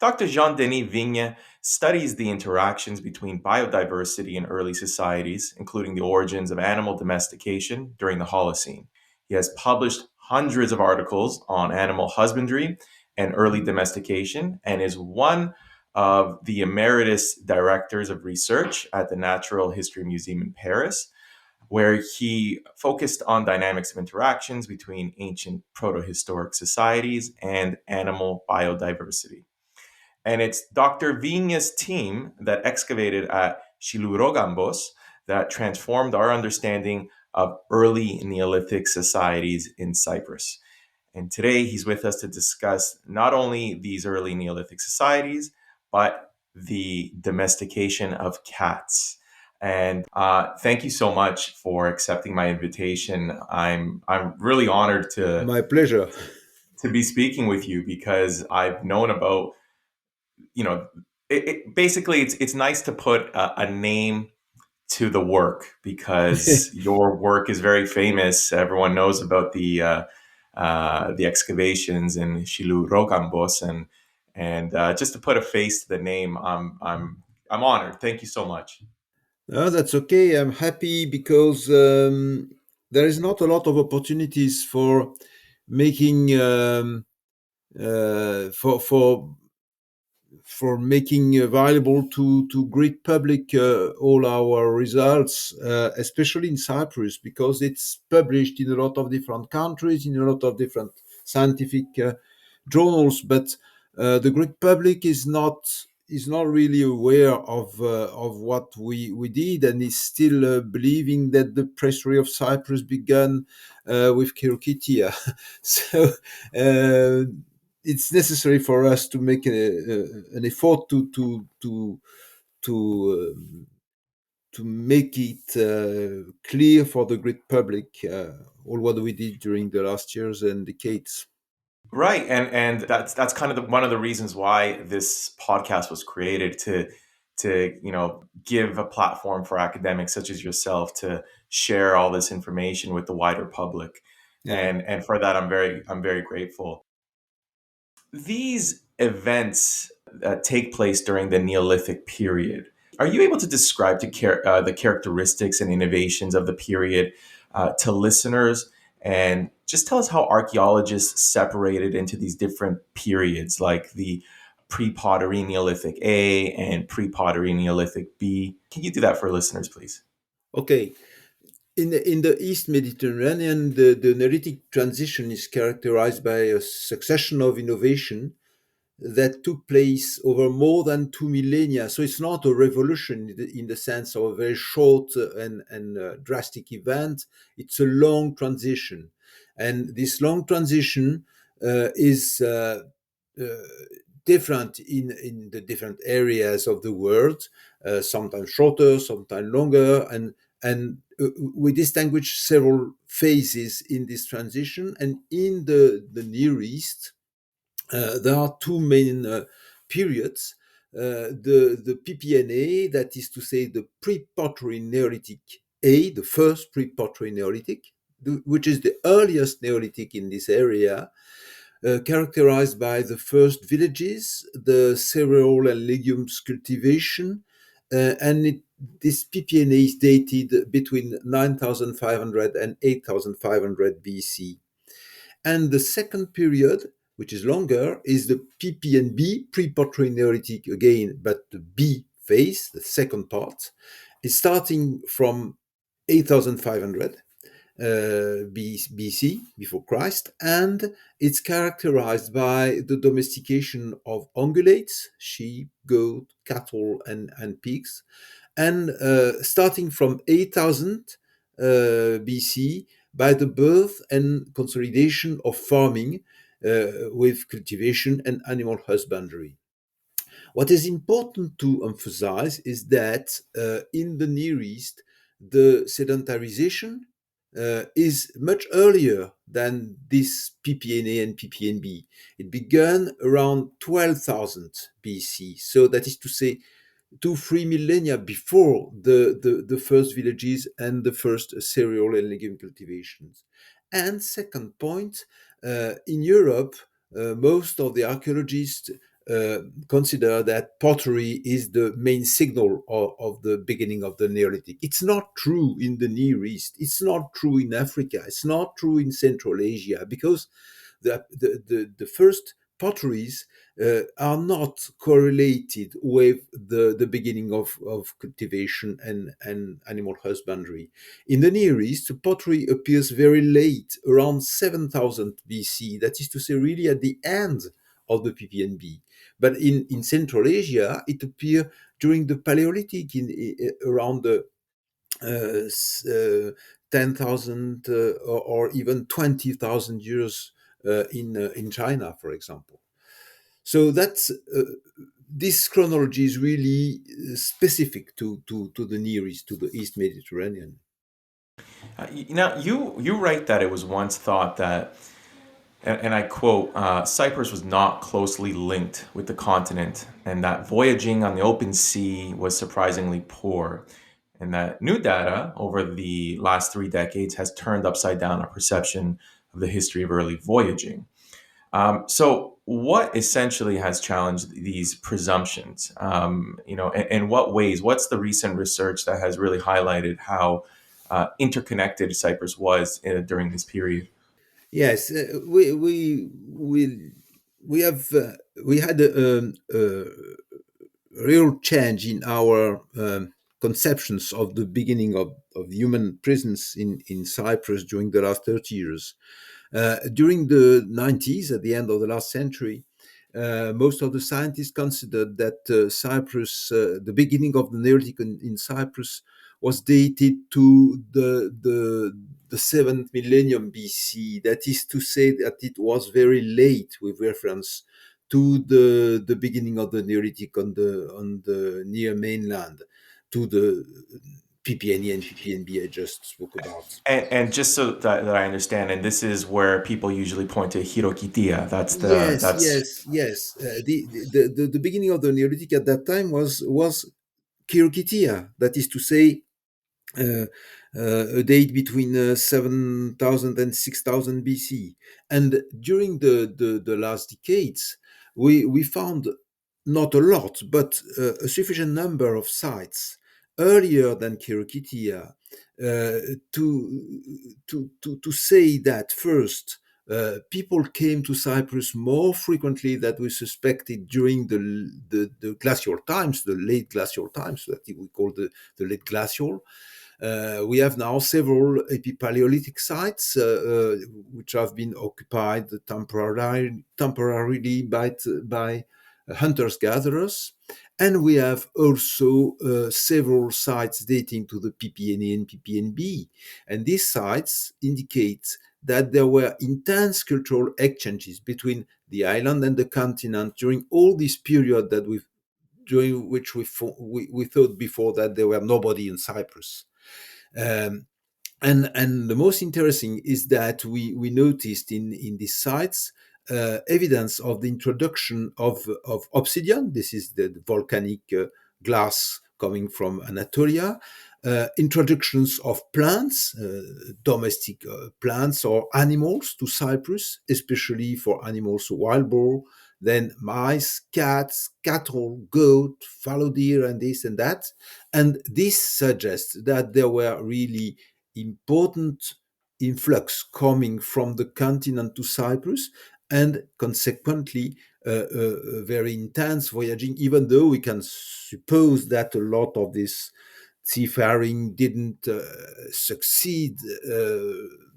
Dr. Jean-Denis Vigne studies the interactions between biodiversity in early societies, including the origins of animal domestication during the Holocene. He has published hundreds of articles on animal husbandry and early domestication and is one of the Emeritus Directors of Research at the Natural History Museum in Paris, where he focused on dynamics of interactions between ancient protohistoric societies and animal biodiversity. And it's Dr. Vigne's team that excavated at Shillourokambos that transformed our understanding of early Neolithic societies in Cyprus. And today he's with us to discuss not only these early Neolithic societies, but the domestication of cats. And thank you so much for accepting my invitation. I'm really honored My pleasure. to be speaking with you because I've known about basically it's nice to put a name to the work because your work is very famous. Everyone knows about the excavations in Shillourokambos and just to put a face to the name, I'm honored. Thank you so much. No, that's okay. I'm happy because there is not a lot of opportunities for making for making available to great public all our results, especially in Cyprus, because it's published in a lot of different countries, in a lot of different scientific journals, but the Greek public is not really aware of what we did, and is still believing that the prehistory of Cyprus began with Chirokitia. So it's necessary for us to make an effort to to make it clear for the Greek public all what we did during the last years and decades. Right, and that's kind of one of the reasons why this podcast was created to give a platform for academics such as yourself to share all this information with the wider public, Yeah. and for that I'm very grateful. These events take place during the Neolithic period. Are you able to describe the characteristics and innovations of the period to listeners, and just tell us how archaeologists separated into these different periods, like the pre-pottery Neolithic A and pre-pottery Neolithic B? Can you do that for listeners, please? Okay. In the East Mediterranean, the Neolithic transition is characterized by a succession of innovation that took place over more than 2 millennia. So it's not a revolution in the sense of a very short and drastic event. It's a long transition. And this long transition is uh, different in the different areas of the world, sometimes shorter, sometimes longer. And we distinguish several phases in this transition. And in the Near East, there are two main periods. The PPNA, that is to say, the pre-pottery Neolithic A, the first pre-pottery Neolithic, which is the earliest Neolithic in this area, characterized by the first villages, the cereal and legumes cultivation, this PPNA is dated between 9,500 and 8,500 BC. And the second period, which is longer, is the PP&B, pre-pottery Neolithic again, but the B phase, the second part, is starting from 8,500 BC, before Christ, and it's characterized by the domestication of ungulates, sheep, goat, cattle, and pigs, and starting from 8000 BC by the birth and consolidation of farming with cultivation and animal husbandry. What is important to emphasize is that in the Near East, the sedentarization is much earlier than this PPNA and PPNB. It began around 12,000 BC. So that is to say, 2-3 millennia before the first villages and the first cereal and legume cultivations. And second point, in Europe, most of the archaeologists consider that pottery is the main signal of the beginning of the Neolithic. It's not true in the Near East. It's not true in Africa. It's not true in Central Asia because the first potteries are not correlated with the beginning of cultivation and animal husbandry. In the Near East, pottery appears very late, around 7000 BC, that is to say, really at the end of the PPNB. But in Central Asia, it appeared during the Paleolithic, around the 10,000 or even 20,000 years in China, for example. So that's this chronology is really specific to the Near East, to the East Mediterranean. Now, you write that it was once thought that, and I quote, Cyprus was not closely linked with the continent, and that voyaging on the open sea was surprisingly poor, and that new data over the last 3 decades has turned upside down our perception of the history of early voyaging. So, what essentially has challenged these presumptions? In what ways? What's the recent research that has really highlighted how interconnected Cyprus was during this period? Yes, we have we had a real change in our conceptions of the beginning of human presence in Cyprus during the last 30 years. During the 90s, at the end of the last century, most of the scientists considered that Cyprus, the beginning of the Neolithic in Cyprus, was dated to the 7th millennium BC. That is to say that it was very late with reference to the beginning of the Neolithic on the near mainland, to the PPNE and PPNB I just spoke about. And just so that I understand, and this is where people usually point to Chirokitia. Yes, That's yes, yes. The beginning of the Neolithic at that time was Chirokitia. That is to say, uh, a date between 7,000 and 6,000 BC. And during the last decades, we found not a lot, but a sufficient number of sites earlier than Chirokitia uh, to say that first, people came to Cyprus more frequently than we suspected during the glacial times, the late glacial times, that we call the late glacial. We have now several epipaleolithic sites which have been occupied temporarily by hunters gatherers. And we have also several sites dating to the PPNA and PPNB. And these sites indicate that there were intense cultural exchanges between the island and the continent during all this period that during which we thought before that there were nobody in Cyprus. Um, and the most interesting is that we noticed in these sites evidence of the introduction of obsidian. This is the volcanic glass coming from Anatolia. Introductions of plants, domestic plants or animals to Cyprus, especially for animals wild boar, then mice, cats, cattle, goat, fallow deer, and this and that. And this suggests that there were really important influx coming from the continent to Cyprus, and consequently very intense voyaging, even though we can suppose that a lot of this seafaring didn't succeed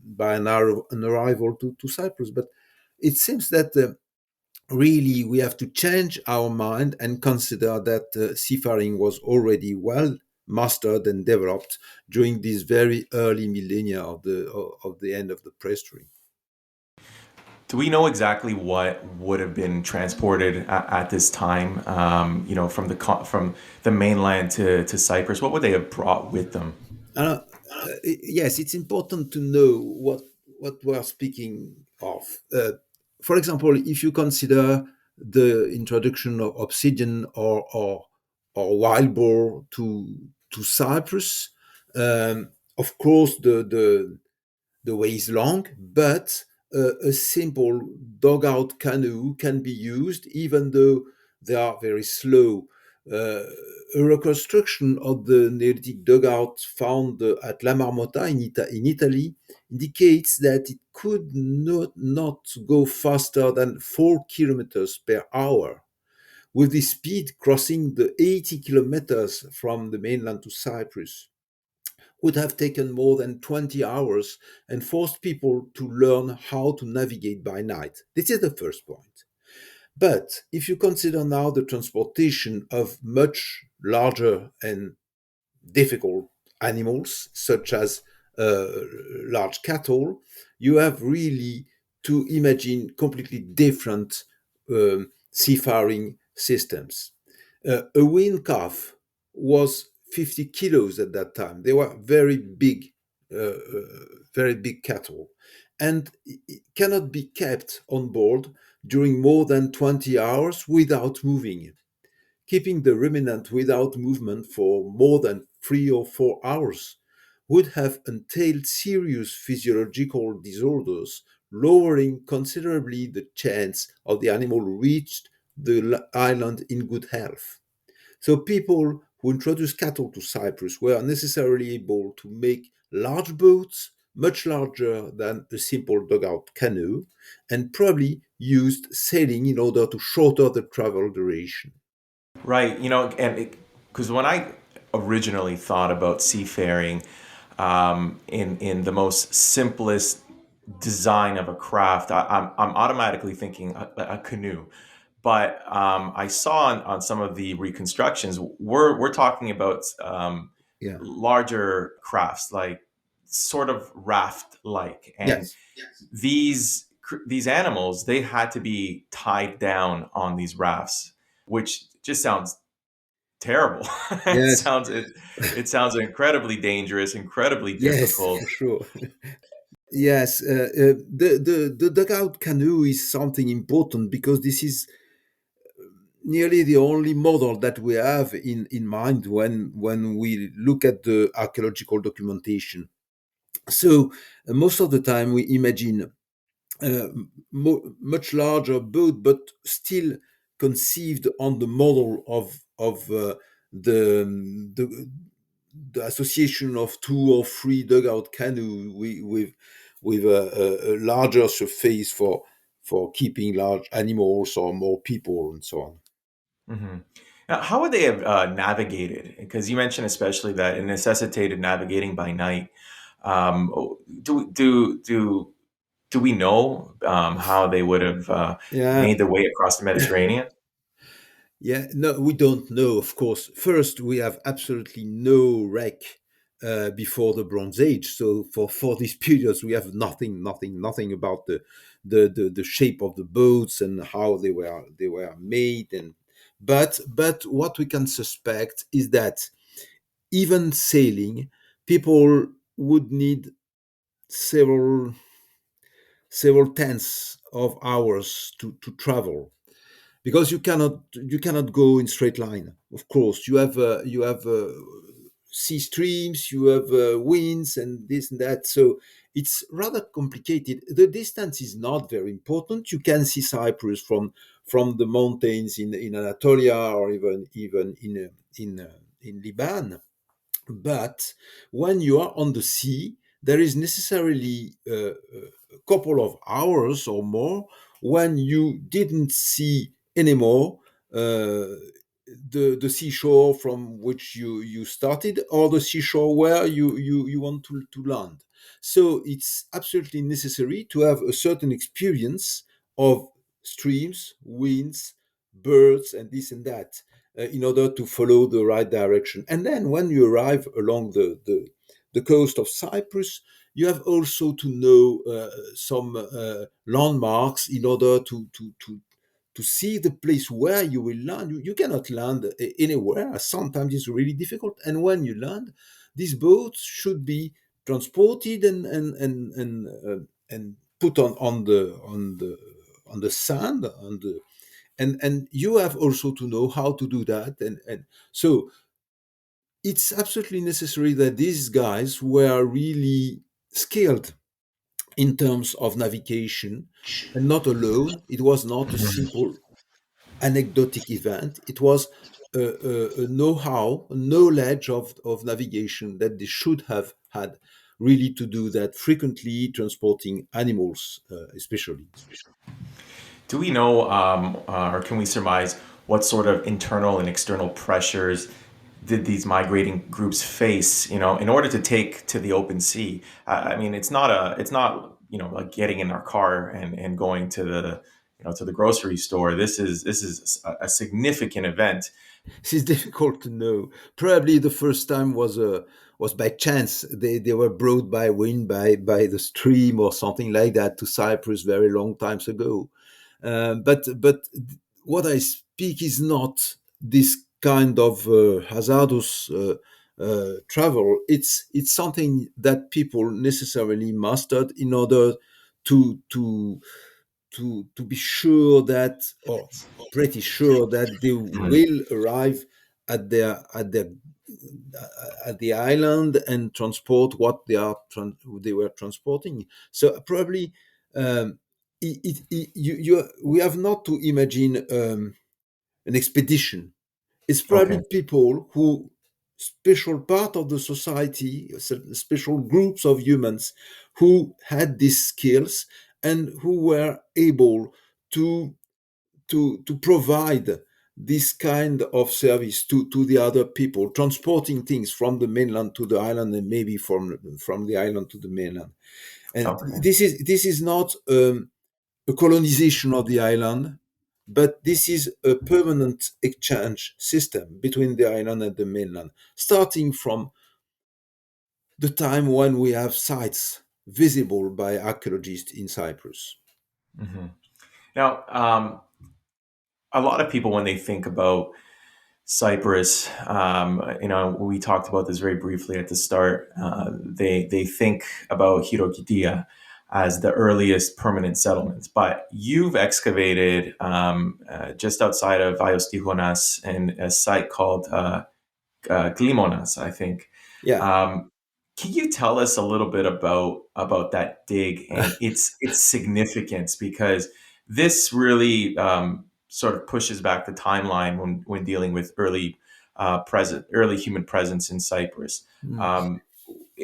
by an arrival to Cyprus. But it seems that really we have to change our mind and consider that seafaring was already well mastered and developed during these very early millennia of the end of the prehistory. Do we know exactly what would have been transported at this time? From the mainland to Cyprus, what would they have brought with them? Yes, it's important to know what we are speaking of. For example, if you consider the introduction of obsidian or wild boar to Cyprus, of course the way is long, but a simple dugout canoe can be used, even though They are very slow. Uh, a reconstruction of the Neolithic dugout found at La Marmotta in Italy indicates that it could not go faster than 4 kilometers per hour, with the speed crossing the 80 kilometers from the mainland to Cyprus. Would have taken more than 20 hours and forced people to learn how to navigate by night. This is the first point. But if you consider now the transportation of much larger and difficult animals, such as uh, large cattle, you have really to imagine completely different seafaring systems. A wean calf was 50 kilos at that time. They were very big cattle, and it cannot be kept on board during more than 20 hours without moving. Keeping the ruminant without movement for more than 3 or 4 hours would have entailed serious physiological disorders, lowering considerably the chance of the animal reached the island in good health. So people who introduced cattle to Cyprus were necessarily able to make large boats, much larger than a simple dugout canoe, and probably used sailing in order to shorter the travel duration. Right, and because when I originally thought about seafaring, in the most simplest design of a craft, I'm automatically thinking a canoe. But I saw on some of the reconstructions, we're talking about Yeah. larger crafts, like sort of raft like, and Yes. these animals, they had to be tied down on these rafts, which just sounds terrible. Yes. It sounds incredibly dangerous, incredibly Yes, difficult. for sure. Yes, the dugout canoe is something important because this is nearly the only model that we have in mind when we look at the archaeological documentation. So most of the time we imagine much larger boat, but still conceived on the model of the, the the association of 2 or 3 dugout canoe with a larger surface for keeping large animals or more people and so on. Hmm. Now, how would they have navigated? Because you mentioned especially that it necessitated navigating by night. Do we know how they would have Yeah, made their way across the Mediterranean? yeah. No, we don't know. Of course, first we have absolutely no wreck before the Bronze Age. So for these periods, we have nothing about the shape of the boats and how they were made. And but what we can suspect is that even sailing, people would need several several tenths of hours to travel because you cannot go in straight line. Of course, you have sea streams, you have winds and this and that, so it's rather complicated. The distance is not very important. You can see Cyprus from the mountains in Anatolia or even in Lebanon. But when you are on the sea, there is necessarily a couple of hours or more when you didn't see anymore the seashore from which you started, or the seashore where you want to land. So it's absolutely necessary to have a certain experience of streams, winds, birds, and this and that in order to follow the right direction. And then when you arrive along the coast of Cyprus, you have also to know some landmarks in order to see the place where you will land. You cannot land anywhere. Sometimes it's really difficult. And when you land, these boats should be transported and put on the sand, and you have also to know how to do that. And so it's absolutely necessary that these guys were really skilled in terms of navigation and not alone. It was not a simple. anecdotic event. It was a know-how, a knowledge of navigation that they should have had really to do that frequently, transporting animals, especially. Do we know, or can we surmise what sort of internal and external pressures did these migrating groups face? In order to take to the open sea. I mean, it's not, like getting in our car and going to the grocery store. This is a significant event. It's difficult to know. Probably the first time was by chance. They were brought by wind, by the stream or something like that to Cyprus very long times ago. But what I speak is not this kind of hazardous travel. It's something that people necessarily mastered in order to to to be sure that, or pretty sure that they Mm, will arrive at their at the island and transport what they were transporting. So probably we have not to imagine an expedition. It's probably okay. people who special part of the society, special groups of humans who had these skills and who were able to to provide this kind of service to the other people, transporting things from the mainland to the island and maybe from the island to the mainland. And Okay. this is not a colonization of the island, but this is a permanent exchange system between the island and the mainland, starting from the time when we have sites visible by archaeologists in Cyprus. Hmm. Now, a lot of people, when they think about Cyprus, we talked about this very briefly at the start. They think about Chirokitia as the earliest permanent settlements, but you've excavated just outside of Tijuanas in a site called Klimonas, I think. Yeah. Um, can you tell us a little bit about that dig and its significance? Because this really sort of pushes back the timeline when dealing with early human presence in Cyprus. Um,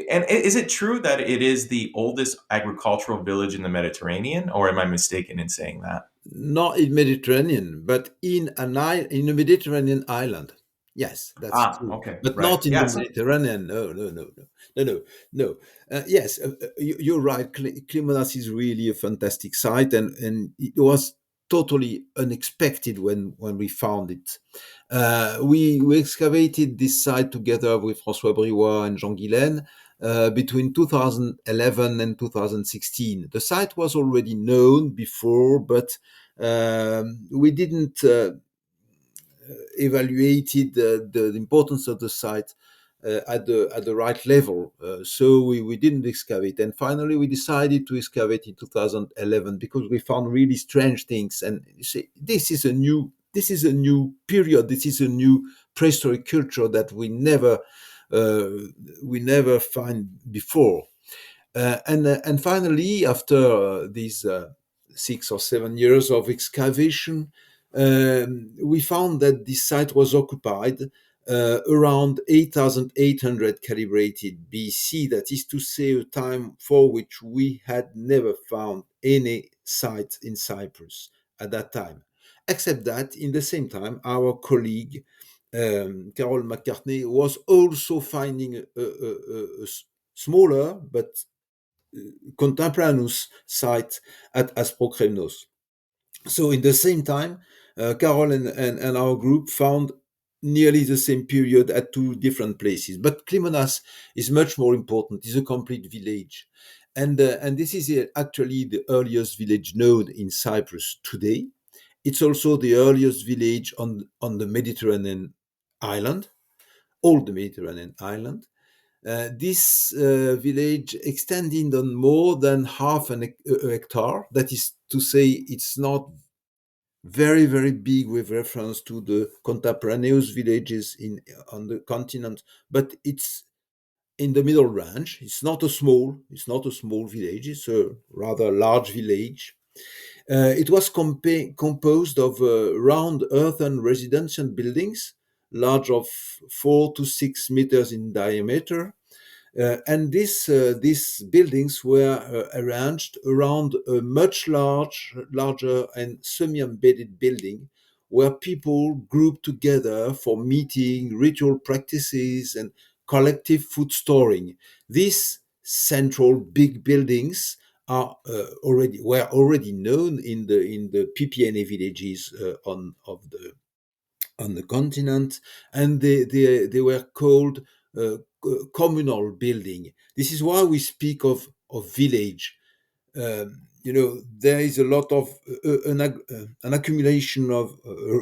and is it true that it is the oldest agricultural village in the Mediterranean, or am I mistaken in saying that? Not in Mediterranean, but in a Mediterranean island. Yes, that's Ah, true. okay, But right. not in the Yes. Mediterranean. No, no, no, no, no, no, no. Yes, you're right. Klimonas is really a fantastic site, and it was totally unexpected when we found it. We excavated this site together with François Briouat and Jean Guilaine between 2011 and 2016. The site was already known before, but we didn't evaluated the importance of the site at the right level. So we didn't excavate. And finally, we decided to excavate in 2011 because we found really strange things. And you see, this is a new period. This is a new prehistoric culture that uh, we never find before. And finally, after these 6 or 7 years of excavation, we found that this site was occupied around 8,800 calibrated BC. That is to say, a time for which we had never found any site in Cyprus at that time. Except that, in the same time, our colleague Carol McCartney was also finding a smaller but contemporaneous site at Asprokremnos. So in the same time, Carol and our group found nearly the same period at two different places. But Klimonas is much more important. It's a complete village. And this is actually the earliest village known in Cyprus today. It's also the earliest village on the Mediterranean island, all the Mediterranean island. This village extended on more than half a hectare. That is to say, it's not very, very big with reference to the contemporaneous villages on the continent, but it's in the middle range. It's not a small village. It's a rather large village, It was composed of round earthen residential buildings, large of 4 to 6 meters in diameter, and these buildings were arranged around a much larger and semi-embedded building where people grouped together for meeting, ritual practices, and collective food storing. These central big buildings are were already known in the PPNA villages on the continent, and they were called communal building. This is why we speak of village. There is a lot of an accumulation of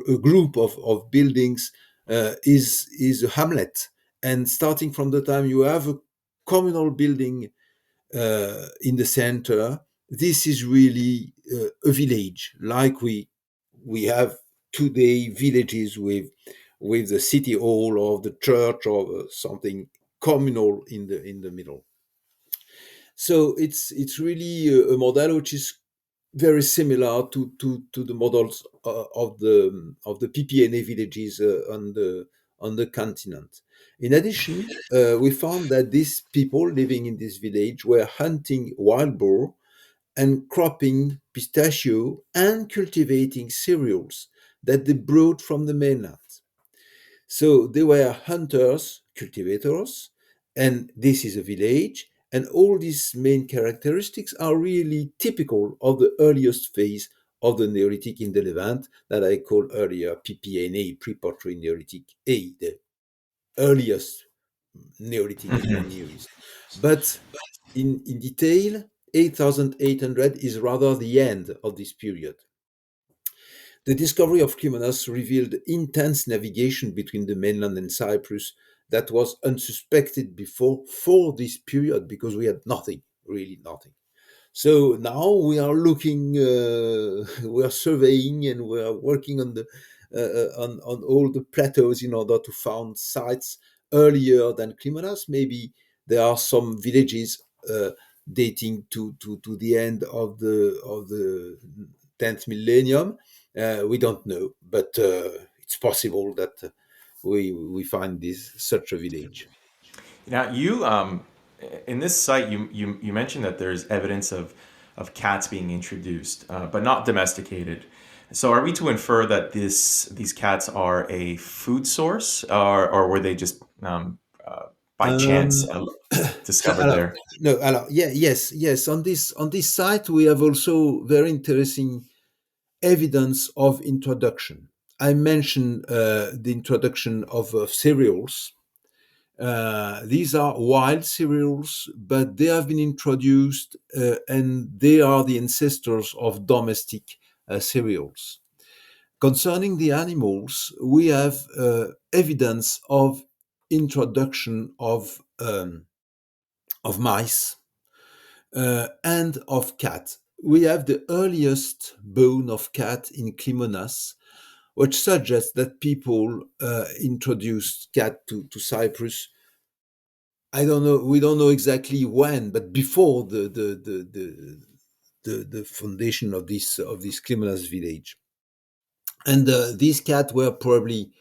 a group of buildings is a hamlet, and starting from the time you have a communal building in the center, this is really a village, like we have today villages with the city hall or the church or something communal in the middle. So it's really a model which is very similar to the models of the PPNA villages on the continent. In addition, we found that these people living in this village were hunting wild boar and cropping pistachio and cultivating cereals that they brought from the mainland. So they were hunters, cultivators, and this is a village. And all these main characteristics are really typical of the earliest phase of the Neolithic in the Levant that I called earlier PPNA, Preparatory Neolithic A, the earliest Neolithic in the Near East. But in detail, 8,800 is rather the end of this period. The discovery of Klimonas revealed intense navigation between the mainland and Cyprus that was unsuspected before for this period because we had nothing, really nothing. So now we are looking, we are surveying, and we are working on the on all the plateaus in order to find sites earlier than Klimonas. Maybe there are some villages dating to the end of the 10th millennium. We don't know, but it's possible that we find this such a village. Now, you in this site, you mentioned that there's evidence of cats being introduced, but not domesticated. So, are we to infer that these cats are a food source, or were they just by chance Um, discovered alors, there? no, alors, yeah, yes. On this site, we have also very interesting evidence of introduction. I mentioned the introduction of cereals. These are wild cereals, but they have been introduced, and they are the ancestors of domestic cereals. Concerning the animals, we have evidence of introduction of mice and of cat. We have the earliest bone of cat in Klimonas, which suggests that people introduced cat to Cyprus. I don't know. We don't know exactly when, but before the foundation of this Klimonas village. And these cats were probably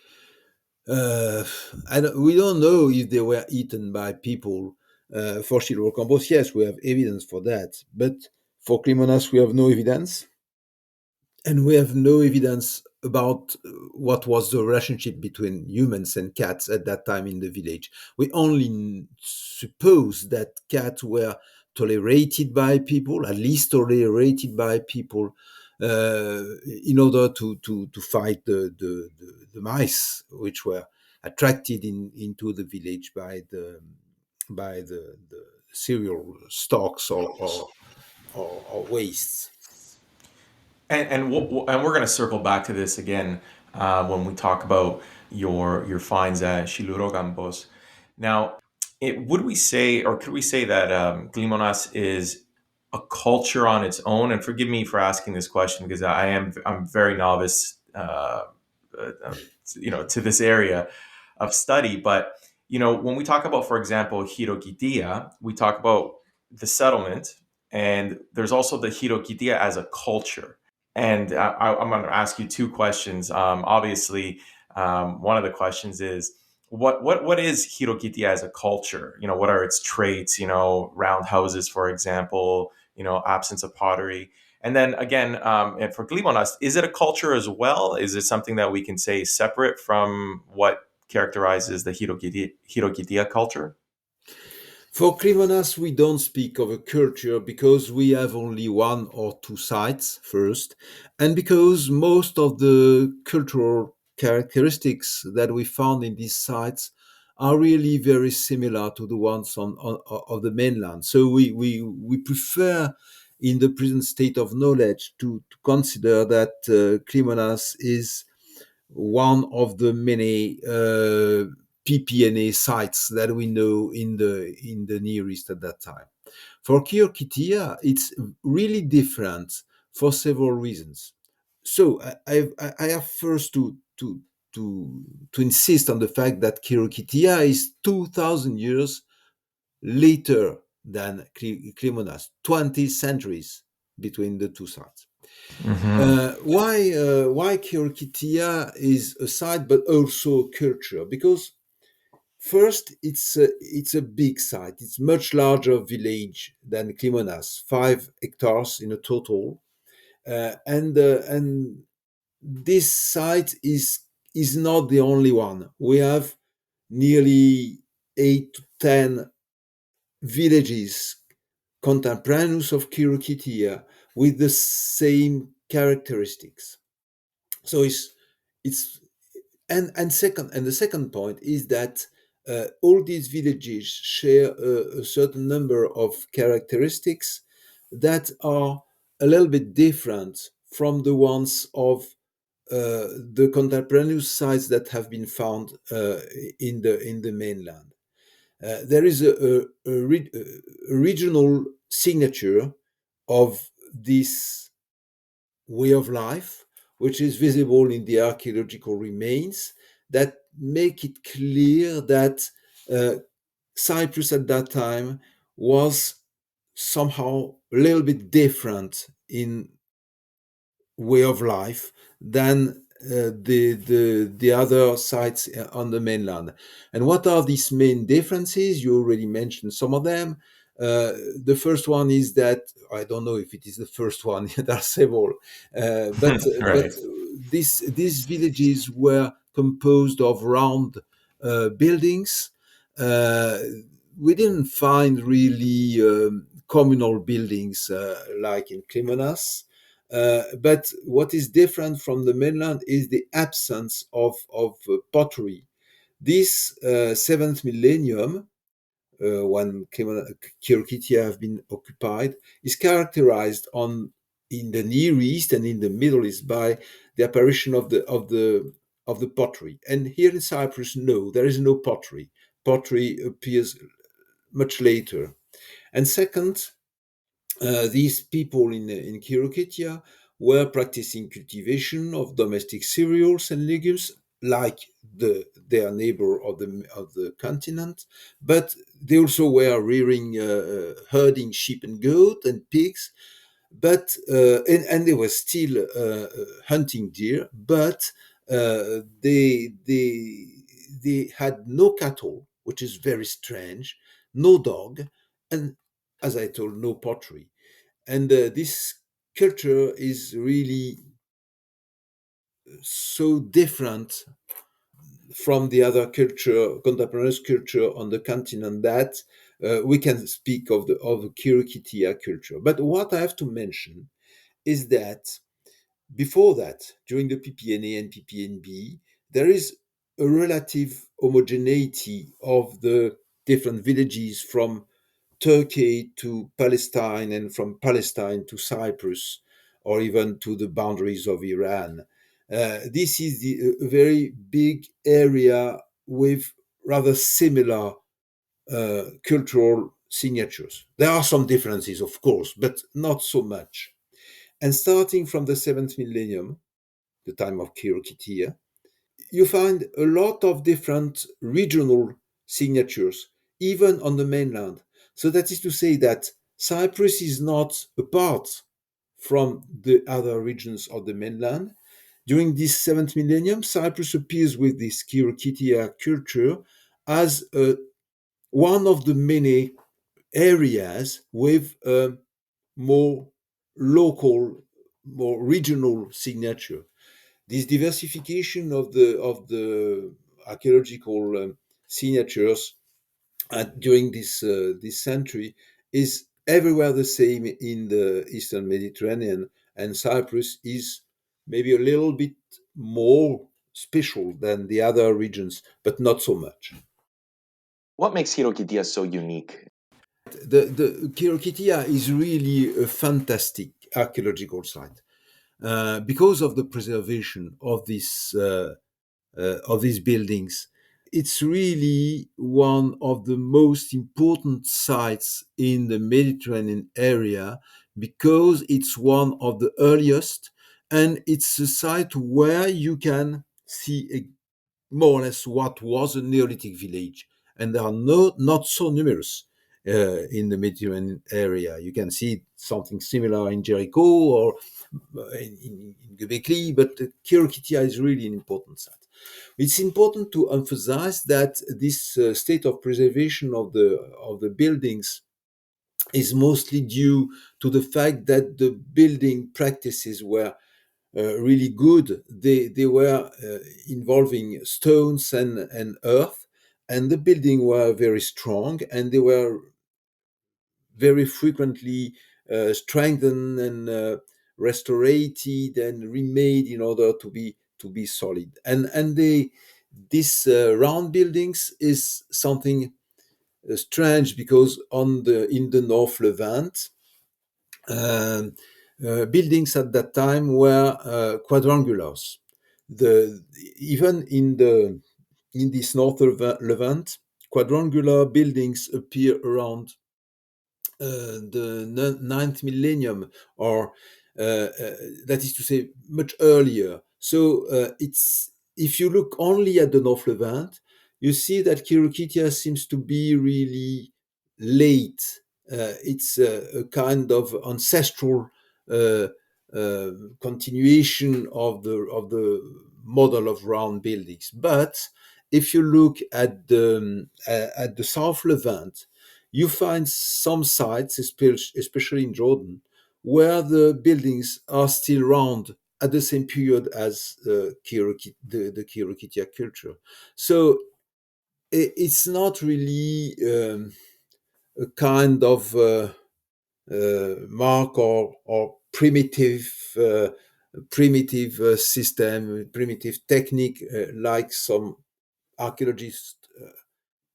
we don't know if they were eaten by people. For Shillourokambos, yes, we have evidence for that, but for Klimonas, we have no evidence, and we have no evidence about what was the relationship between humans and cats at that time in the village. We only suppose that cats were tolerated by people, at least tolerated by people, in order to fight the mice, which were attracted into the village by the cereal stalks or wastes. And we're going to circle back to this again when we talk about your finds at Shillourokambos. Now, would we say, or could we say that Klimonas is a culture on its own? And forgive me for asking this question because I'm very novice, uh, to this area of study. But when we talk about, for example, Chirokitia, we talk about the settlement, and there's also the Chirokitia as a culture. And I'm going to ask you two questions. Obviously, one of the questions is what is Chirokitia as a culture? You know, what are its traits? You know, round houses, for example. You know, absence of pottery. And then again, and for Klimonas, is it a culture as well? Is it something that we can say separate from what characterizes the Chirokitia culture? For Klimonas, we don't speak of a culture because we have only one or two sites first, and because most of the cultural characteristics that we found in these sites are really very similar to the ones of the mainland. So we prefer, in the present state of knowledge, to consider that Klimonas is one of the many PPNA sites that we know in the Near East at that time. For Chirokitia, it's really different for several reasons. So I have first to insist on the fact that Chirokitia is 2,000 years later than Klimonas, 20 centuries between the two sites. Hmm. Why Chirokitia is a site but also a culture? Because first, it's a big site. It's much larger village than Klimonas, 5 hectares in a total, and this site is not the only one. We have nearly 8 to 10 villages contemporaneous of Chirokitia with the same characteristics. So it's and the second point is that all these villages share a certain number of characteristics that are a little bit different from the ones of the contemporaneous sites that have been found in the mainland. There is a regional signature of this way of life, which is visible in the archaeological remains, that make it clear that uh, Cyprus at that time was somehow a little bit different in way of life than the other sites on the mainland. And what are these main differences? You already mentioned some of them. The first one is that I don't know if it is the first one. There are several, but Right. these villages were composed of round buildings. Uh, we didn't find really communal buildings like in Klimonas. But what is different from the mainland is the absence of pottery. This seventh millennium, when Chirokitia have been occupied, is characterized in the Near East and in the Middle East by the apparition of the pottery. And here in Cyprus, no, there is no pottery. Pottery appears much later. And second, these people in Chirokitia were practicing cultivation of domestic cereals and legumes like their neighbor of the continent, but they also were rearing, herding sheep and goat and pigs, but and they were still hunting deer, but they had no cattle, which is very strange, no dog, and as I told, no pottery. And this culture is really so different from the other culture, contemporary culture on the continent, that we can speak of Kirokitia culture. But what I have to mention is that before that, during the PPNA and PPNB, there is a relative homogeneity of the different villages from Turkey to Palestine and from Palestine to Cyprus or even to the boundaries of Iran. This is a very big area with rather similar cultural signatures. There are some differences, of course, but not so much. And starting from the seventh millennium, the time of Chirokitia, you find a lot of different regional signatures, even on the mainland. So that is to say that Cyprus is not apart from the other regions of the mainland. During this seventh millennium, Cyprus appears with this Chirokitia culture as one of the many areas with a more local, more regional signature. This diversification of the archaeological signatures during this century is everywhere the same in the Eastern Mediterranean, and Cyprus is maybe a little bit more special than the other regions, but not so much. What makes Chirokitia so unique? The Chirokitia is really a fantastic archaeological site because of the preservation of these buildings. It's really one of the most important sites in the Mediterranean area because it's one of the earliest, and it's a site where you can see more or less what was a Neolithic village, and they are not so numerous in the Mediterranean area. You can see something similar in Jericho or in Göbekli, but Chirokitia is really an important site. It's important to emphasize that this state of preservation of the buildings is mostly due to the fact that the building practices were really good. They were involving stones and earth, and the building were very strong, and they were very frequently strengthened and restored and remade in order to be solid. And this round buildings is something strange because on the in the North Levant, um, buildings at that time were quadrangulars. The even in this North Levant, quadrangular buildings appear around the ninth millennium, or that is to say, much earlier. So it's if you look only at the North Levant, you see that Chirokitia seems to be really late. It's a kind of ancestral uh, uh, continuation of the model of round buildings. But if you look at the South Levant, you find some sites, especially in Jordan, where the buildings are still round at the same period as the Chirokitia culture. So it's not really a kind of mark or primitive system, primitive technique, like some archaeologists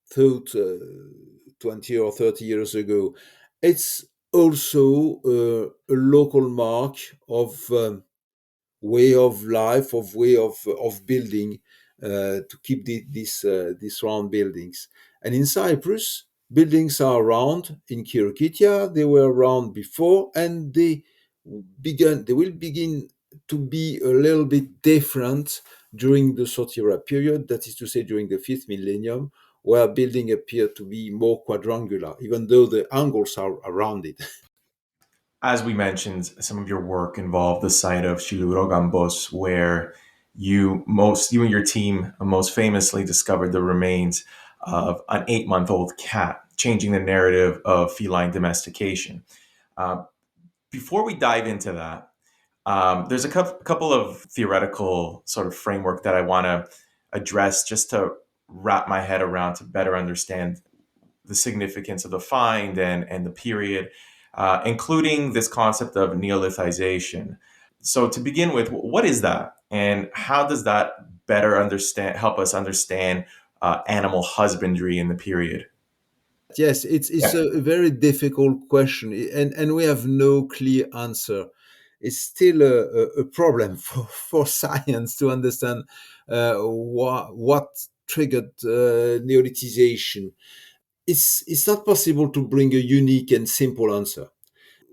thought 20 or 30 years ago. It's also a local mark of way of life, of way of building to keep these round buildings. And in Cyprus, buildings are round. In Chirokitia, they were round before, and they will begin to be a little bit different during the Sotira period, that is to say, during the fifth millennium, where building appeared to be more quadrangular, even though the angles are rounded. As we mentioned, some of your work involved the site of Shillourokambos, where you and your team most famously discovered the remains of an 8-month-old cat, changing the narrative of feline domestication. Uh, Before we dive into that, there's a couple of theoretical sort of framework that I want to address just to wrap my head around to better understand the significance of the find and the period, including this concept of neolithization. So, to begin with, what is that, and how does that help us understand animal husbandry in the period? Yes, it's Yeah. a very difficult question, and we have no clear answer. It's still a problem for science to understand what triggered neolithization. It's not possible to bring a unique and simple answer.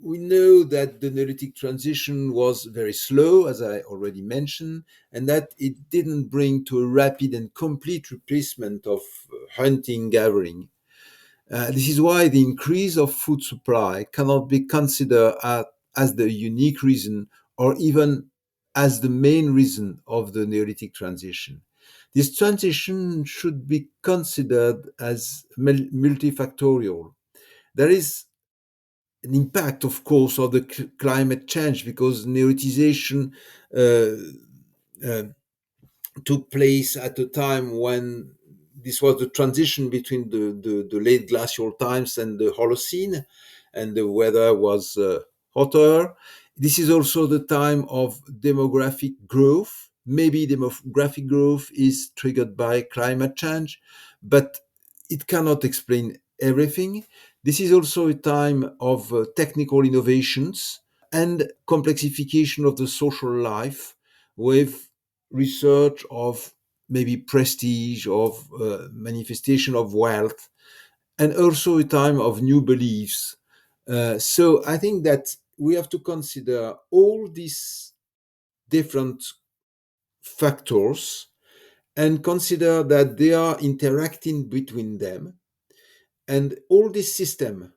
We know that the Neolithic transition was very slow, as I already mentioned, and that it didn't bring to a rapid and complete replacement of hunting gathering. This is why the increase of food supply cannot be considered as the unique reason or even as the main reason of the Neolithic transition. This transition should be considered as multifactorial. There is an impact, of course, of the climate change because Neolithization uh, uh, took place at a time when this was the transition between the late glacial times and the Holocene, and the weather was hotter. This is also the time of demographic growth. Maybe demographic growth is triggered by climate change, but it cannot explain everything. This is also a time of technical innovations and complexification of the social life with research of maybe prestige, of manifestation of wealth, and also a time of new beliefs. So I think that we have to consider all these different factors and consider that they are interacting between them. And all this system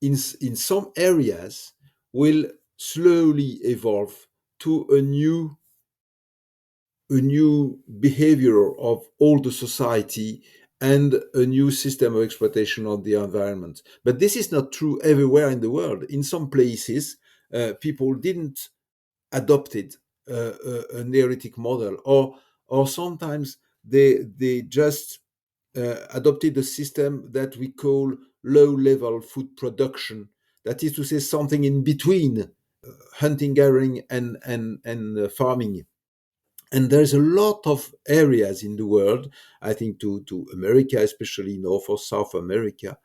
in some areas will slowly evolve to a new behavior of all the society and a new system of exploitation of the environment. But this is not true everywhere in the world. In some places, people didn't adopt it, a Neolithic model, or sometimes they just adopted a system that we call low-level food production. That is to say, something in between hunting, gathering, and farming. And there's a lot of areas in the world, I think to America, especially North or South America,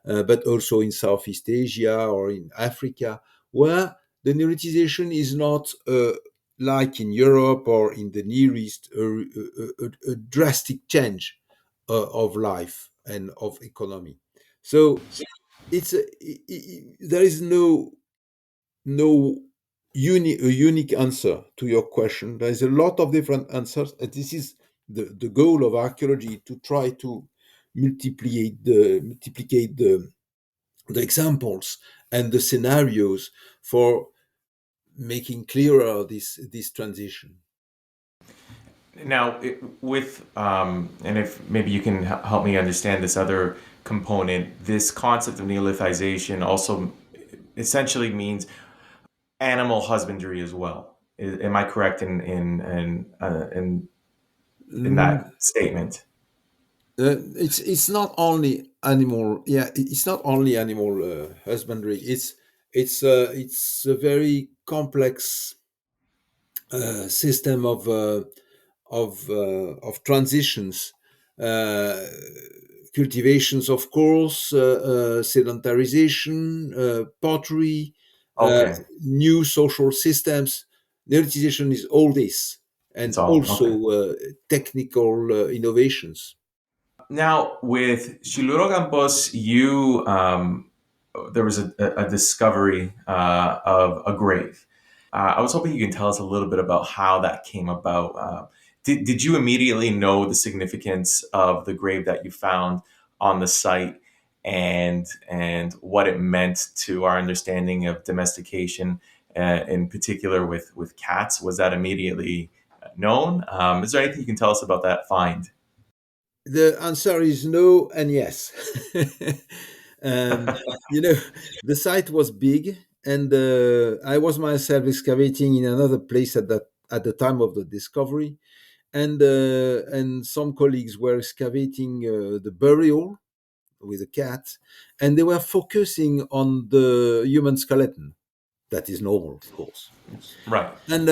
but also in Southeast Asia or in Africa, where the neolithization is not like in Europe or in the Near East, a drastic change of life and of economy. So there is no a unique answer to your question. There's a lot of different answers, and this is the goal of archaeology, to try to multiplicate the examples and the scenarios for making clearer this transition. Now, and if maybe you can help me understand this other component, this concept of neolithization also essentially means animal husbandry as well. Am I correct in Mm, that statement? it's not only animal, yeah, it's not only animal husbandry. It's a very complex system of transitions, uh, cultivations, of course, sedentarization, pottery, uh, Okay, new social systems. Neolithization is all this, and it's all also okay. technical innovations. Now, with Shillourokambos, you there was a discovery of a grave. I was hoping you can tell us a little bit about how that came about. Did you immediately know the significance of the grave that you found on the site, and what it meant to our understanding of domestication, in particular with cats? Was that immediately known? Is there anything you can tell us about that find? The answer is no and yes. um, you know, the site was big, and I was myself excavating in another place at the time of the discovery, and some colleagues were excavating the burial with a cat, and they were focusing on the human skeleton. That is normal, of course. Right. And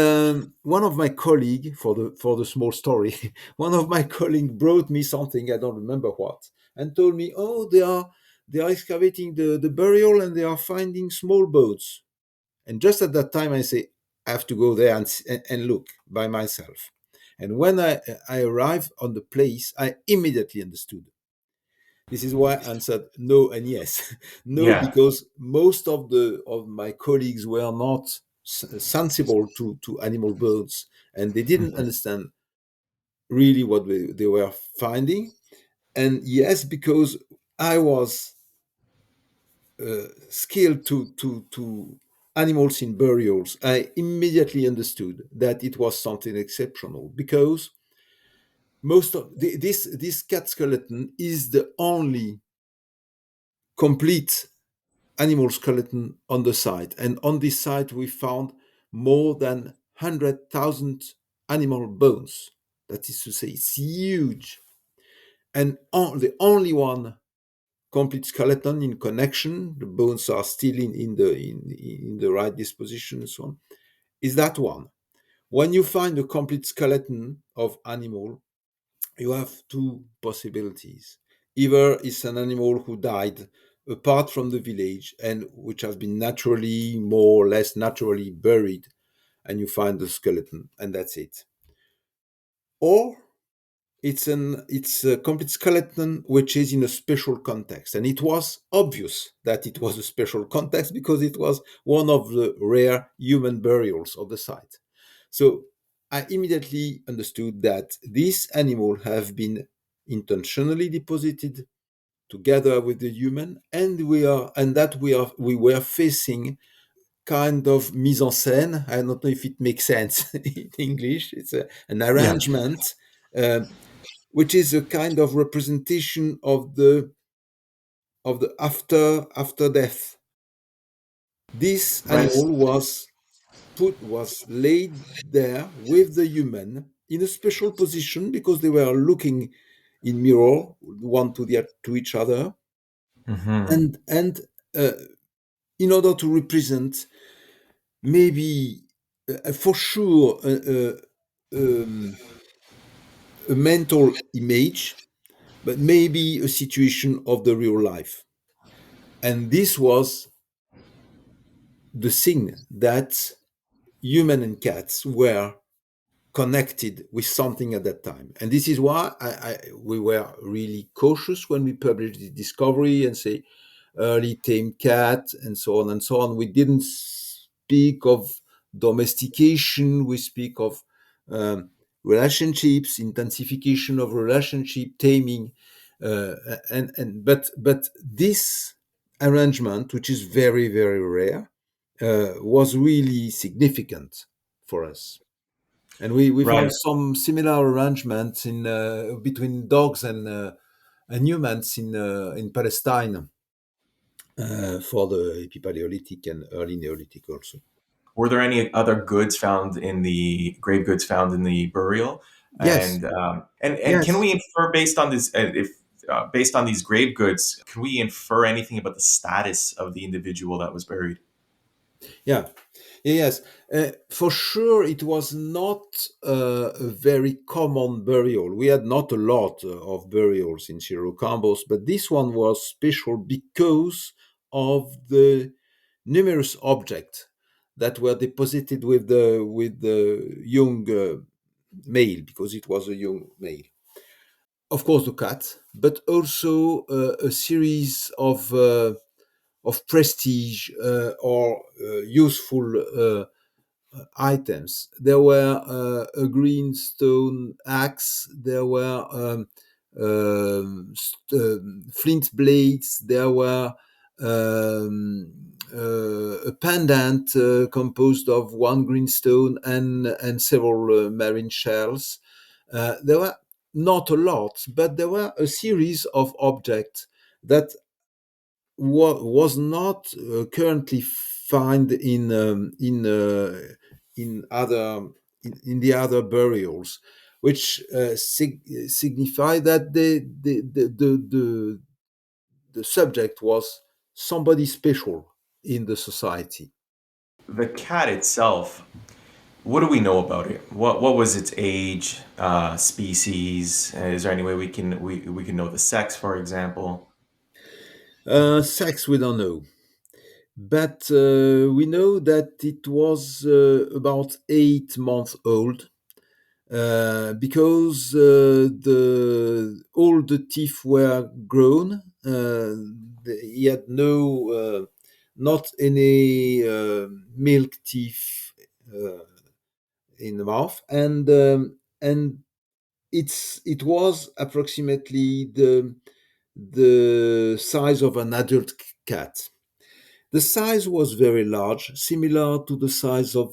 one of my colleague, for the small story, one of my colleague brought me something, I don't remember what, and told me, oh, they are excavating the burial and they are finding small boats. And just at that time, I say, I have to go there and look by myself. And when I arrived on the place, I immediately understood. This is why I answered no and yes. No, Yeah. because most of my colleagues were not sensible to animal birds, and they didn't understand really what they were finding. And yes, because I was skilled to animals in burials, I immediately understood that it was something exceptional because this cat skeleton is the only complete animal skeleton on the site. And on this site, we found more than 100,000 animal bones. That is to say, it's huge. And the only one complete skeleton in connection, the bones are still in the right disposition and so on, is that one. When you find a complete skeleton of animal, you have two possibilities. Either it's an animal who died apart from the village and which has been naturally, more or less naturally buried, and you find the skeleton, and that's it. Or it's a complete skeleton which is in a special context, and it was obvious that it was a special context because it was one of the rare human burials of the site. So I immediately understood that this animal have been intentionally deposited together with the human, and we were facing kind of mise en scène. I don't know if it makes sense in English. It's an Yeah. arrangement, which is a kind of representation of the after death. This Right. animal was laid there with the human in a special position because they were looking in mirror one to each other, Hmm. and uh, in order to represent maybe for sure a mental image, but maybe a situation of the real life. And this was the thing that human and cats were connected with something at that time. And this is why we were really cautious when we published the discovery and say early tame cat and so on and so on. We didn't speak of domestication. We speak of um, relationships, intensification of relationship, taming, but this arrangement, which is very very rare, was really significant for us. And we found Right. some similar arrangements in between dogs and humans in Palestine for the Epipaleolithic and early Neolithic also. Were there any other goods found in the grave goods found in the burial? Yes, And can yes, we infer based on this if based on these grave goods, can we infer anything about the status of the individual that was buried? yeah. Yes, for sure, it was not a very common burial. We had not a lot of burials in Shillourokambos, but this one was special because of the numerous objects that were deposited with the young male, because it was a young male. Of course, the cat, but also a series of prestige or useful items. There were a green stone axe. There were flint blades. There were a pendant composed of one green stone and several marine shells. There were not a lot, but there were a series of objects that was not currently found in other in the other burials, which signify that the subject was somebody special in the society. The cat itself, what do we know about it? What was its age, species? Is there any way we can know the sex, for example? Sex we don't know, but we know that it was about 8 months old because all the teeth were grown. He had not any milk teeth in the mouth, and it was approximately the size of an adult cat. The size was very large, similar to the size of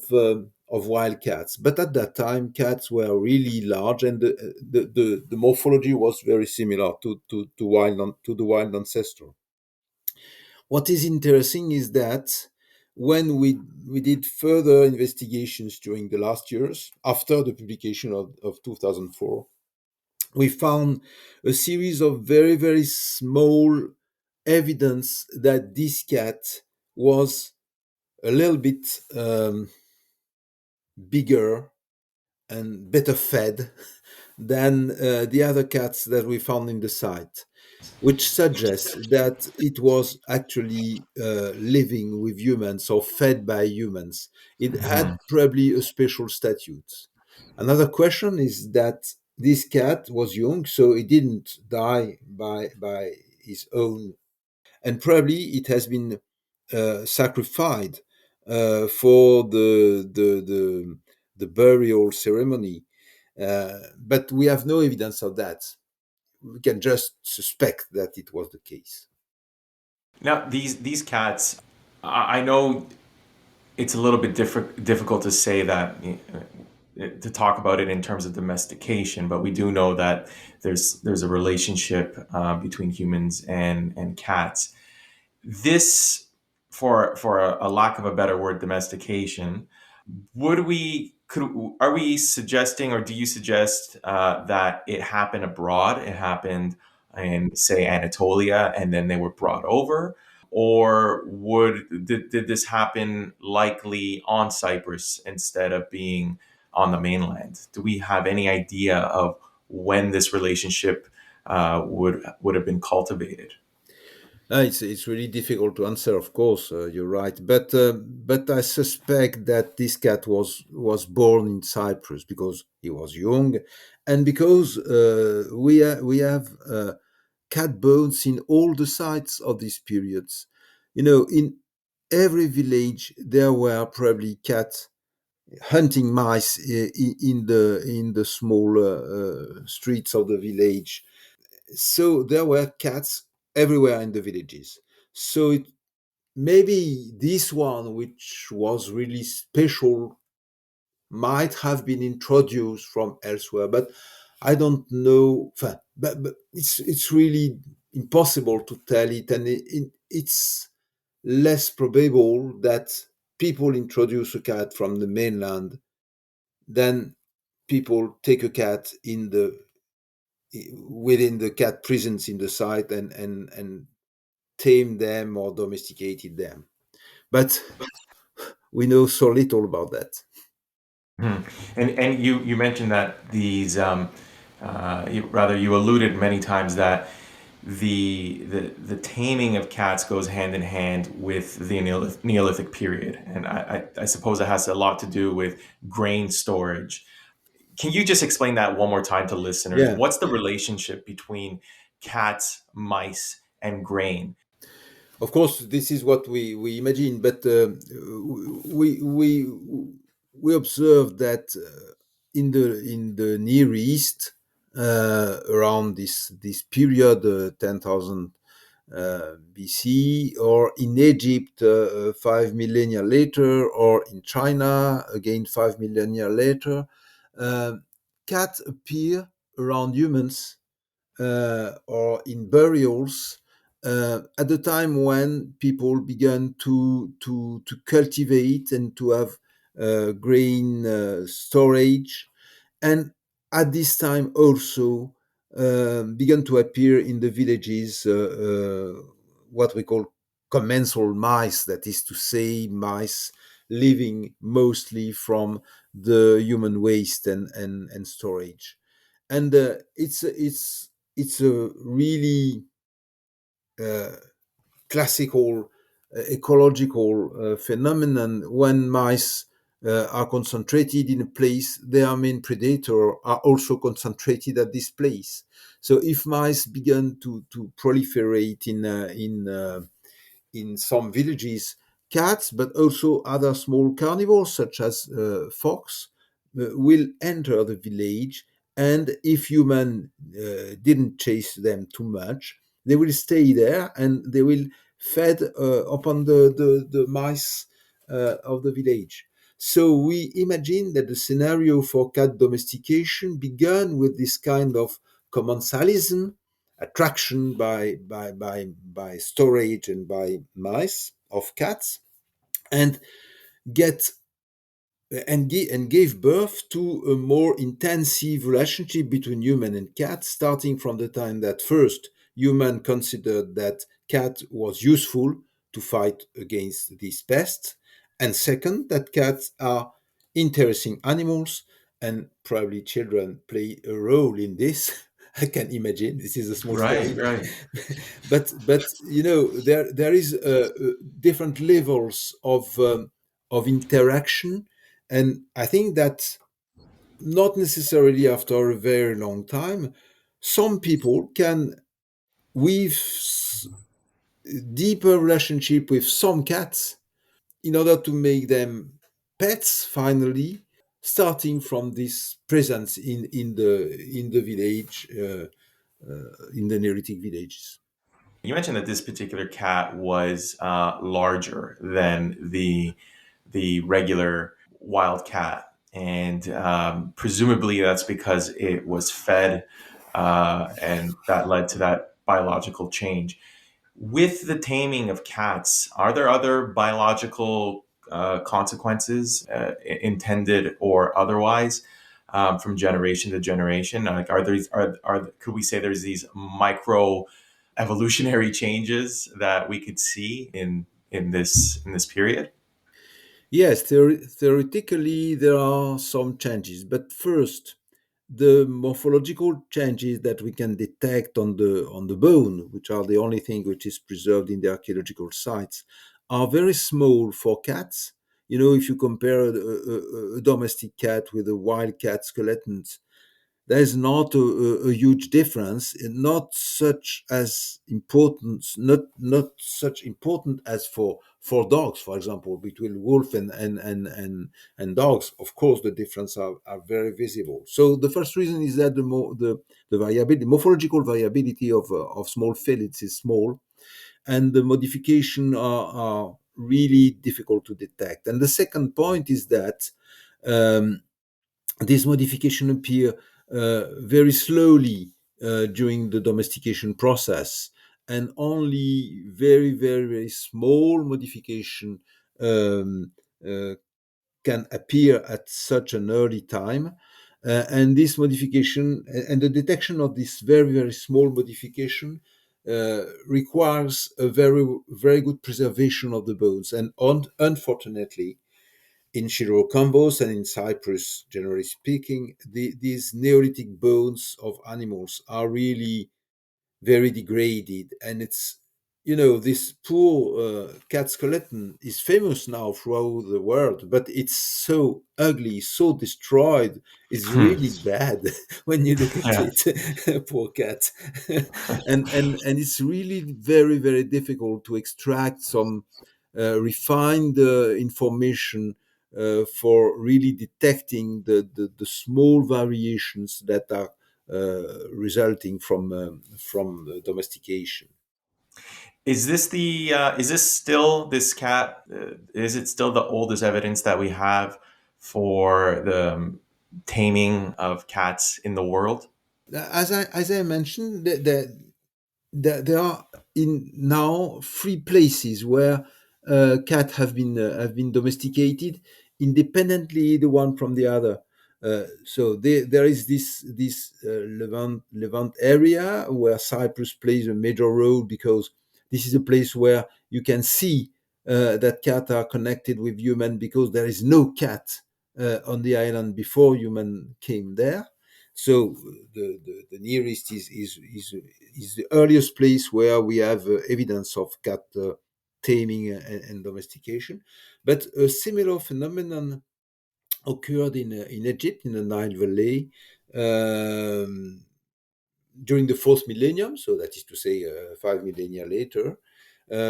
wild cats. But at that time, cats were really large, and the morphology was very similar to the wild ancestor. What is interesting is that when we did further investigations during the last years, after the publication of 2004, we found a series of very, very small evidence that this cat was a little bit bigger and better fed than the other cats that we found in the site, which suggests that it was actually living with humans or fed by humans. It had Mhm. probably a special statute. Another question is that this cat was young, so it didn't die by his own, and probably it has been sacrificed for the burial ceremony. But we have no evidence of that. We can just suspect that it was the case. Now, these cats, I know it's a little bit difficult to say that, to talk about it in terms of domestication, but we do know that there's a relationship between humans and cats. This, for a lack of a better word, domestication. Would we could Are we suggesting, or do you suggest that it happened abroad? It happened in, say, Anatolia, and then they were brought over, or did this happen likely on Cyprus instead of being on the mainland? Do we have any idea of when this relationship would have been cultivated? It's really difficult to answer. Of course, you're right, but I suspect that this cat was born in Cyprus because he was young, and because we have cat bones in all the sites of these periods. In every village there were probably cats hunting mice in the small streets of the village. So there were cats everywhere in the villages. So maybe this one, which was really special, might have been introduced from elsewhere, but I don't know. But it's really impossible to tell it, and it's less probable that people introduce a cat from the mainland than people take a cat within the cat prisons in the site and tame them or domesticated them. But we know so little about that. Hmm. And you mentioned that you alluded many times that the taming of cats goes hand in hand with the Neolithic period, and I suppose it has a lot to do with grain storage. Can you just explain that one more time to listeners? Yeah, What's the relationship between cats, mice, and grain? of course, this is what we imagine, but we observe that in the Near East, around this period, 10,000 BC, or in Egypt 5 millennia later, or in China again 5 millennia later, uh, cats appear around humans or in burials at the time when people began to cultivate and to have grain storage, and at this time also began to appear in the villages what we call commensal mice, that is to say, mice living mostly from the human waste and storage. And it's a really uh, classical ecological phenomenon. When mice are concentrated in a place, their main predator are also concentrated at this place. So if mice began to proliferate in some villages, cats, but also other small carnivores such as fox, will enter the village. And if human didn't chase them too much, they will stay there and they will fed upon the mice of the village. So we imagine that the scenario for cat domestication began with this kind of commensalism, attraction by storage and by mice of cats, and get and gave birth to a more intensive relationship between human and cat, starting from the time that first human considered that cat was useful to fight against these pests, and second that cats are interesting animals, and probably children play a role in this. I can imagine this is a small Right, story, right. but you know there is different levels of interaction, and I think that not necessarily after a very long time, some people can weave deeper relationship with some cats in order to make them pets finally, starting from this presence in the village, in the Neolithic villages. You mentioned that this particular cat was larger than the regular wild cat, and presumably that's because it was fed, and that led to that biological change. With the taming of cats, are there other biological consequences, intended or otherwise, from generation to generation? Like, are there could we say there's these micro evolutionary changes that we could see in this period? Yes, theoretically, there are some changes. But first, the morphological changes that we can detect on the bone, which are the only thing which is preserved in the archaeological sites, are very small for cats. You know, if you compare a domestic cat with a wild cat skeleton, there's not a huge difference, not such as important, not such important as for dogs, for example, between wolf and dogs. Of course, the difference are very visible. So the first reason is that the variability, morphological variability of small felids is small, and the modification are really difficult to detect. And the second point is that um, these modifications appear very slowly during the domestication process, and only very small modification um, uh, can appear at such an early time. And this modification and the detection of this very small modification requires a very good preservation of the bones. And unfortunately, in Shillourokambos and in Cyprus, generally speaking, these Neolithic bones of animals are really very degraded, and it's, you know, this poor cat skeleton is famous now throughout the world, but it's so ugly, so destroyed. It's Hmm. really bad when you look at Yeah. it. Poor cat. And it's really very difficult to extract some refined information for really detecting the small variations that are resulting from domestication. Is this still this cat? Is it still the oldest evidence that we have for the taming of cats in the world? As I mentioned, there are in now three places where cats have been domesticated independently the one from the other. So there is this Levant area where Cyprus plays a major role, because this is a place where you can see that cats are connected with human, because there is no cat on the island before human came there. So the nearest is the earliest place where we have evidence of cat taming and domestication. But a similar phenomenon occurred in Egypt, in the Nile Valley, um, during the fourth millennium, so that is to say 5 millennia later,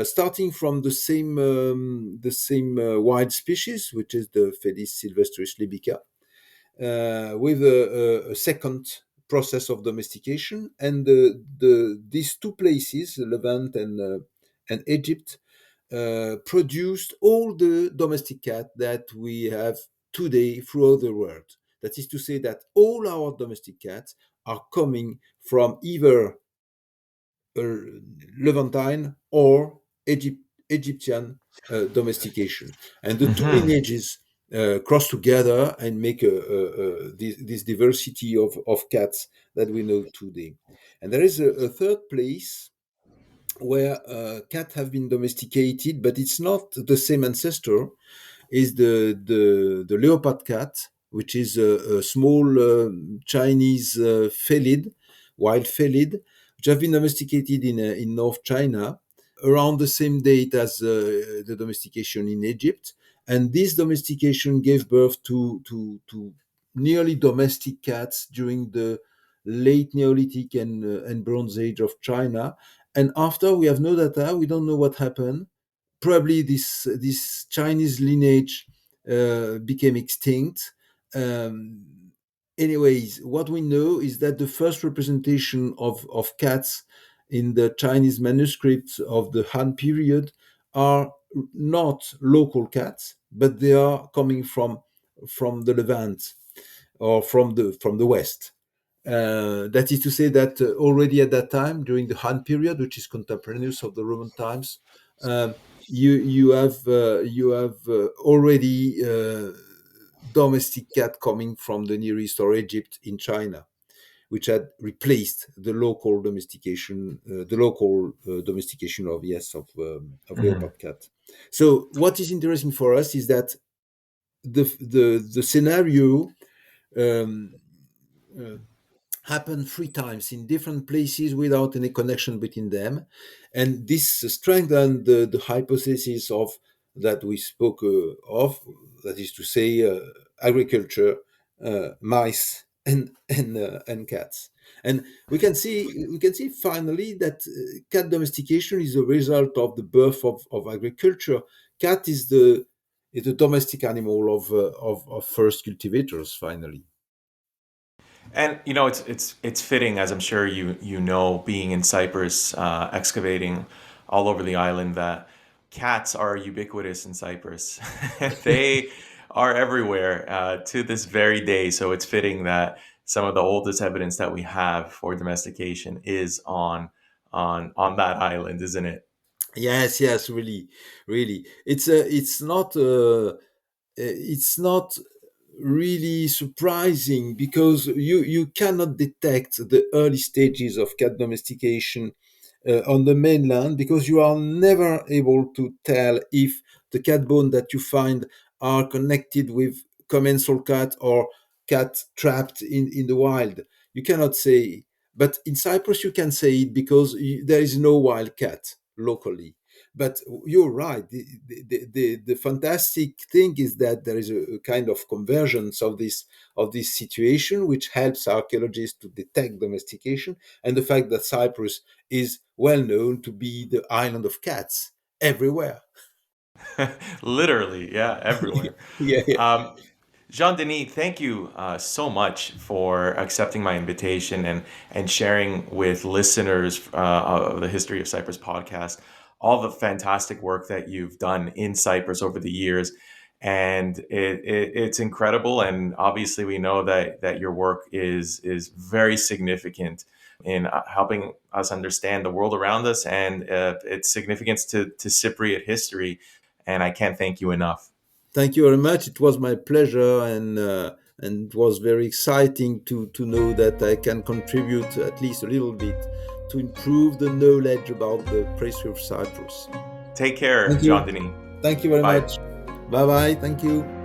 starting from the same wild species, which is the Felis sylvestris libica, with a second process of domestication, and these two places, Levant and Egypt produced all the domestic cat that we have today throughout the world. That is to say that all our domestic cats are coming from either Levantine or Egyptian domestication. And the two Hmm. lineages cross together and make this diversity of cats that we know today. And there is a third place where cats have been domesticated, but it's not the same ancestor, is the leopard cat, which is a small Chinese felid, wild felid, which have been domesticated in North China around the same date as the domestication in Egypt. And this domestication gave birth to nearly domestic cats during the late Neolithic and Bronze Age of China. And after, we have no data, we don't know what happened. Probably this Chinese lineage became extinct. Um, Anyways, what we know is that the first representation of cats in the Chinese manuscripts of the Han period are not local cats, but they are coming from the Levant or from the West. That is to say that already at that time, during the Han period, which is contemporaneous of the Roman times, um, you have already domestic cat coming from the Near East or Egypt in China, which had replaced the local domestication of Hmm. leopard cat. So what is interesting for us is that the scenario um, uh, happened three times in different places without any connection between them, and this strengthened the hypothesis of that we spoke of, that is to say, agriculture, mice, and cats. And we can see finally that cat domestication is a result of the birth of agriculture. Cat is the domestic animal of first cultivators. Finally, And it's fitting, as I'm sure you know, being in Cyprus, excavating all over the island, that cats are ubiquitous in Cyprus. They are everywhere to this very day. So it's fitting that some of the oldest evidence that we have for domestication is on that island, isn't it? yes, yes, really, really. It's not really surprising because you cannot detect the early stages of cat domestication on the mainland, because you are never able to tell if the cat bone that you find are connected with commensal cat or cat trapped in the wild. You cannot say. But in Cyprus, you can say it because there is no wild cat locally. But you're right. The fantastic thing is that there is a kind of convergence of this situation, which helps archaeologists to detect domestication, and the fact that Cyprus is well known to be the island of cats everywhere. Literally, yeah, everywhere. Yeah, yeah. Um, Jean-Denis, thank you so much for accepting my invitation and sharing with listeners of the History of Cyprus podcast all the fantastic work that you've done in Cyprus over the years. And it's incredible. And obviously, we know that your work is very significant in helping us understand the world around us and its significance to Cypriot history. And I can't thank you enough. Thank you very much. It was my pleasure, and it was very exciting to know that I can contribute at least a little bit to improve the knowledge about the prehistory of Cyprus. Take care, Thank you. Jean-Denis. Thank you very Bye. much. Bye bye. Thank you.